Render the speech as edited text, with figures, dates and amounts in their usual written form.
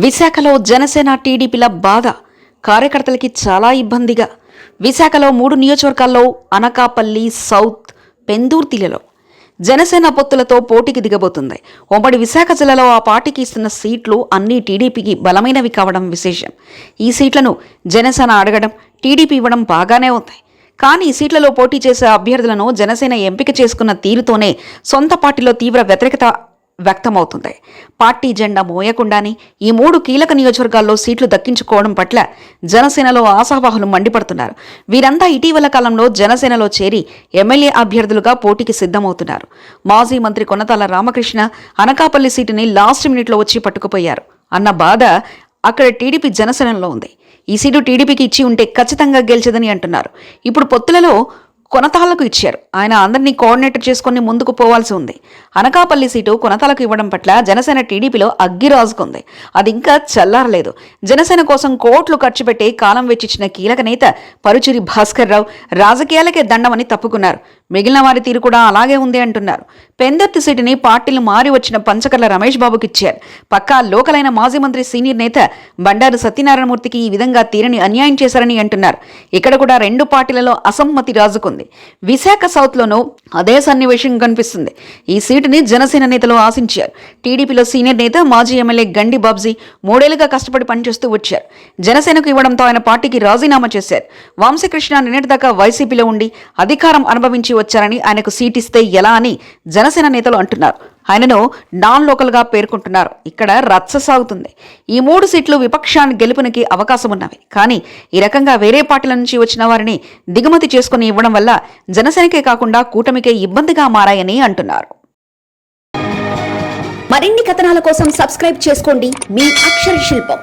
విశాఖలో జనసేన టీడీపీల బాధ కార్యకర్తలకి చాలా ఇబ్బందిగా. విశాఖలో 3 నియోజకవర్గాల్లో అనకాపల్లి, సౌత్, పెందుర్తిలలో జనసేన పొత్తులతో పోటీకి దిగబోతుంది. ఉమ్మడి విశాఖ జిల్లాలో ఆ పార్టీకి ఇస్తున్న సీట్లు అన్నీ టీడీపీకి బలమైనవి కావడం విశేషం. ఈ సీట్లను జనసేన అడగడం, టీడీపీ ఇవ్వడం బాగానే ఉంది. కానీ ఈ సీట్లలో పోటీ చేసే అభ్యర్థులను జనసేన ఎంపిక చేసుకున్న తీరుతోనే సొంత పార్టీలో తీవ్ర వ్యతిరేకత వ్యక్తమవుతుంది. పార్టీ జెండా మోయకుండానే ఈ 3 కీలక నియోజకవర్గాల్లో సీట్లు దక్కించుకోవడం పట్ల జనసేనలో ఆశావాహులు మండిపడుతున్నారు. వీరంతా ఇటీవల కాలంలో జనసేనలో చేరి ఎమ్మెల్యే అభ్యర్థులుగా పోటీకి సిద్ధమవుతున్నారు. మాజీ మంత్రి కొనతాల రామకృష్ణ అనకాపల్లి సీటుని లాస్ట్ మినిట్లో వచ్చి పట్టుకుపోయారు అన్న బాధ అక్కడ టీడీపీ జనసేనలో ఉంది. ఈ సీటు టీడీపీకి ఇచ్చి ఉంటే ఖచ్చితంగా గెలిచేదని అంటున్నారు. ఇప్పుడు పొత్తులలో కొనతాలకు ఇచ్చారు. ఆయన అందరినీ కోఆర్డినేటర్ చేసుకుని ముందుకు పోవాల్సి ఉంది. అనకాపల్లి సీటు కొనతాలకు ఇవ్వడం పట్ల జనసేన టీడీపీలో అగ్గి రాజుకుంది. అది ఇంకా చల్లారలేదు. జనసేన కోసం కోట్లు ఖర్చు పెట్టి కాలం వెచ్చిచ్చిన కీలక నేత పరుచూరి భాస్కర్ రావు రాజకీయాలకే దండమని తప్పుకున్నారు. మిగిలిన వారి తీరు కూడా అలాగే ఉంది అంటున్నారు. పెందుర్తి సీటుని పార్టీలు మారి వచ్చిన పంచకర్ల రమేష్ బాబుకి ఇచ్చారు. పక్కా లోకలైన మాజీ మంత్రి సీనియర్ నేత బండారు సత్యనారాయణమూర్తికి ఈ విధంగా తీరని అన్యాయం చేశారని అంటున్నారు. ఇక్కడ కూడా 2 పార్టీలలో అసమ్మతి రాజుకుంది. విశాఖ సౌత్ లోనూ అదే సన్నివేశం కనిపిస్తుంది. ఈ సీటుని జనసేన నేతలు ఆశించారు. టీడీపీలో సీనియర్ నేత మాజీ ఎమ్మెల్యే గండి బాబ్జీ 3 ఏళ్లుగా కష్టపడి పనిచేస్తూ వచ్చారు. జనసేనకు ఇవ్వడంతో ఆయన పార్టీకి రాజీనామా చేశారు. వంశీకృష్ణ నిన్నటిదాకా వైసీపీలో ఉండి అధికారం అనుభవించి వచ్చారని ఆయనకు సీట్ ఇస్తే ఎలా అని జనసేన నేతలు అంటున్నారు. ఆయనను నాన్ లోకల్గా పేర్కొంటున్నారు. ఇక్కడ రచ్చ సాగుతుంది. ఈ 3 సీట్లు విపక్షాన్ని గెలుపునికి అవకాశం ఉన్నవి. కానీ ఈ రకంగా వేరే పార్టీల నుంచి వచ్చిన వారిని దిగుమతి చేసుకుని ఇవ్వడం వల్ల జనసేనకే కాకుండా కూటమికే ఇబ్బందిగా మారాయని అంటున్నారు. మరిన్ని కథనాల కోసం సబ్స్క్రైబ్ చేసుకోండి మీ అక్షర శిల్పం.